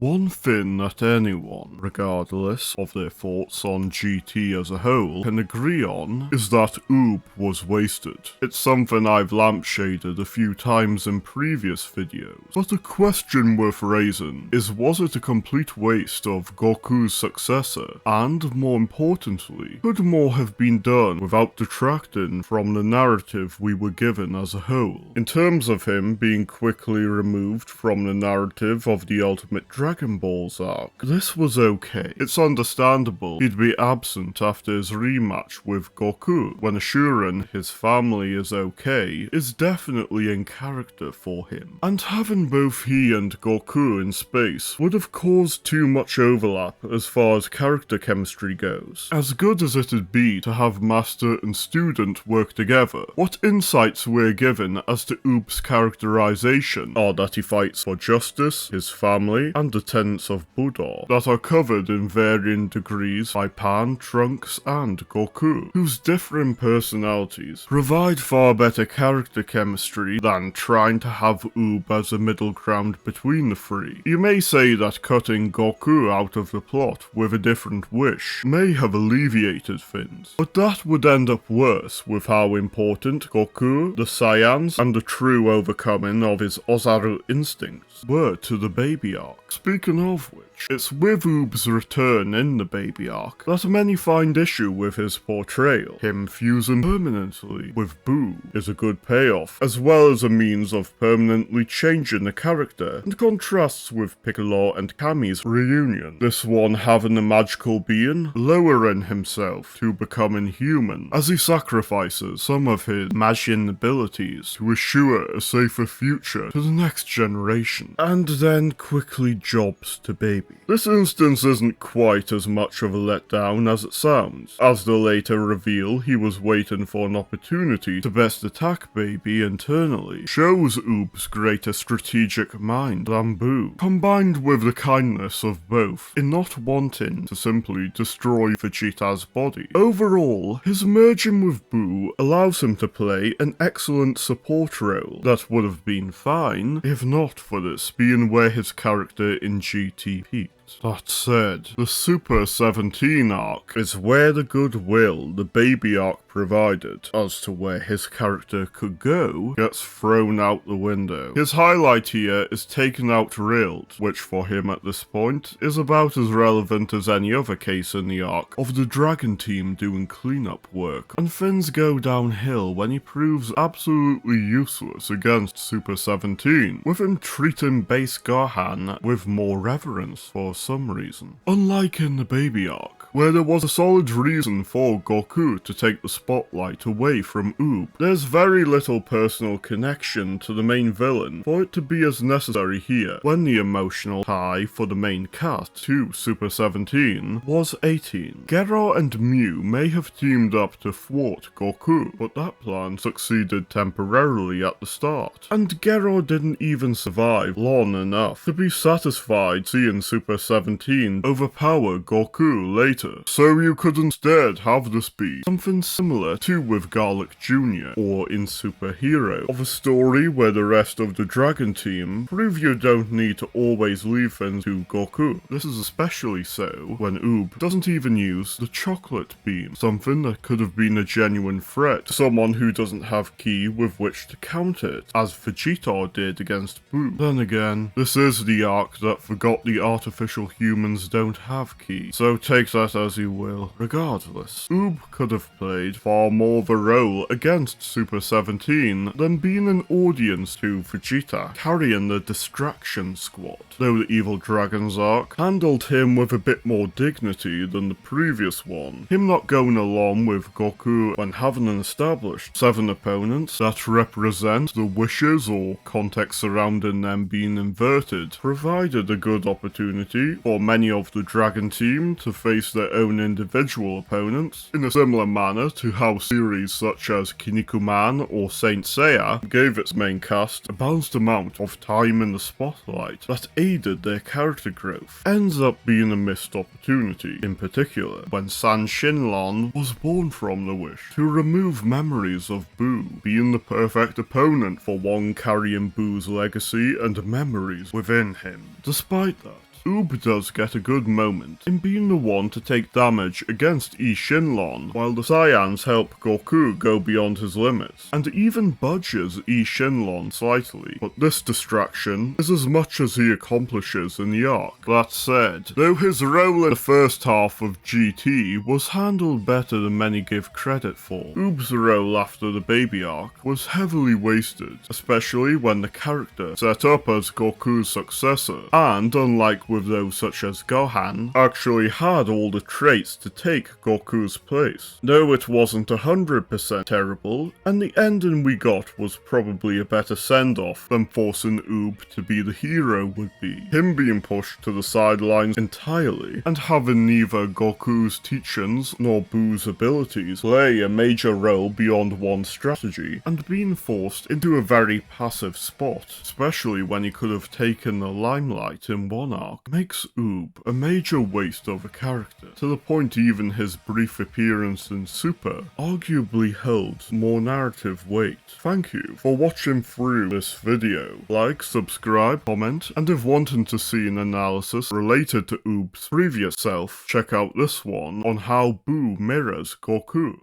One thing that anyone, regardless of their thoughts on GT as a whole, can agree on is that Oob was wasted. It's something I've lampshaded a few times in previous videos, but the question worth raising is, was it a complete waste of Goku's successor? And more importantly, could more have been done without detracting from the narrative we were given as a whole? In terms of him being quickly removed from the narrative of the Ultimate Dragonball's arc, this was okay. It's understandable he'd be absent after his rematch with Goku, when assuring his family is okay is definitely in character for him. And having both he and Goku in space would have caused too much overlap as far as character chemistry goes. As good as it'd be to have master and student work together, what insights we're given as to Oob's characterization are that he fights for justice, his family, and the tenets of Buddha that are covered in varying degrees by Pan, Trunks, and Goku, whose differing personalities provide far better character chemistry than trying to have Oob as a middle ground between the three. You may say that cutting Goku out of the plot with a different wish may have alleviated things, but that would end up worse with how important Goku, the Saiyans, and the true overcoming of his Ozaru instincts were to the baby arc. Speaking of which, it's with Oob's return in the baby arc that many find issue with his portrayal. Him fusing permanently with Boo is a good payoff, as well as a means of permanently changing the character, and contrasts with Piccolo and Kami's reunion, this one having a magical being lowering himself to becoming human, as he sacrifices some of his Majin abilities to assure a safer future to the next generation, and then quickly jobs to baby. This instance isn't quite as much of a letdown as it sounds, as the later reveal he was waiting for an opportunity to best attack baby internally shows Oob's greater strategic mind than Boo, combined with the kindness of both in not wanting to simply destroy Vegeta's body. Overall, his merging with Boo allows him to play an excellent support role that would have been fine if not for this being where his character in GT peaked. That said, the Super 17 arc is where the goodwill the baby arc provided as to where his character could go gets thrown out the window. His highlight here is taken out railed, which for him at this point is about as relevant as any other case in the arc of the Dragon team doing cleanup work, and things go downhill when he proves absolutely useless against Super 17, with him treating base Gohan with more reverence for some reason. Unlike in the baby arc, where there was a solid reason for Goku to take the spotlight away from Oob, there's very little personal connection to the main villain for it to be as necessary here, when the emotional tie for the main cast to Super 17 was 18. Gero and Mew may have teamed up to thwart Goku, but that plan succeeded temporarily at the start, and Gero didn't even survive long enough to be satisfied seeing Super 17 overpower Goku later, so you could instead have this be something similar to with Garlic Jr. or in Super Hero, of a story where the rest of the Dragon team prove you don't need to always leave things to Goku. This is especially so when Oob doesn't even use the chocolate beam, something that could have been a genuine threat to someone who doesn't have ki with which to counter it, as Vegeta did against Boo. Then again, this is the arc that forgot the artificial humans don't have ki, so take that as you will. Regardless, Oob could have played far more of a role against Super 17 than being an audience to Vegeta, carrying the distraction squad, though the Evil Dragons arc handled him with a bit more dignity than the previous one. Him not going along with Goku when having established 7 opponents that represent the wishes or context surrounding them being inverted provided a good opportunity for many of the Dragon team to face their own individual opponents, in a similar manner to how series such as Kinnikuman or Saint Seiya gave its main cast a balanced amount of time in the spotlight that aided their character growth. Ends up being a missed opportunity, in particular when San Shinlon was born from the wish to remove memories of Boo, being the perfect opponent for one carrying Boo's legacy and memories within him. Despite that, Oob does get a good moment in being the one to take damage against Shinlon, while the Saiyans help Goku go beyond his limits, and even budges Shinlon slightly, but this distraction is as much as he accomplishes in the arc. That said, though his role in the first half of GT was handled better than many give credit for, Oob's role after the baby arc was heavily wasted, especially when the character set up as Goku's successor, and unlike with those such as Gohan, actually had all the traits to take Goku's place. Though it wasn't 100% terrible, and the ending we got was probably a better send-off than forcing Oob to be the hero would be. Him being pushed to the sidelines entirely, and having neither Goku's teachings nor Boo's abilities play a major role beyond one strategy, and being forced into a very passive spot, especially when he could have taken the limelight in one arc, makes Oob a major waste of a character, to the point even his brief appearance in Super arguably holds more narrative weight. Thank you for watching through this video. Like, subscribe, comment, and if wanting to see an analysis related to Oob's previous self, check out this one on how Boo mirrors Goku.